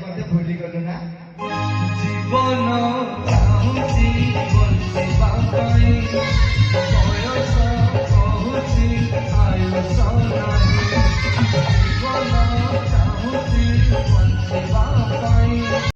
मते भूली गलु ना जीवन चाहूची बंचिबा पाई बयस कहूची आयुष नाही जीवन चाहूची बंचिबा पाई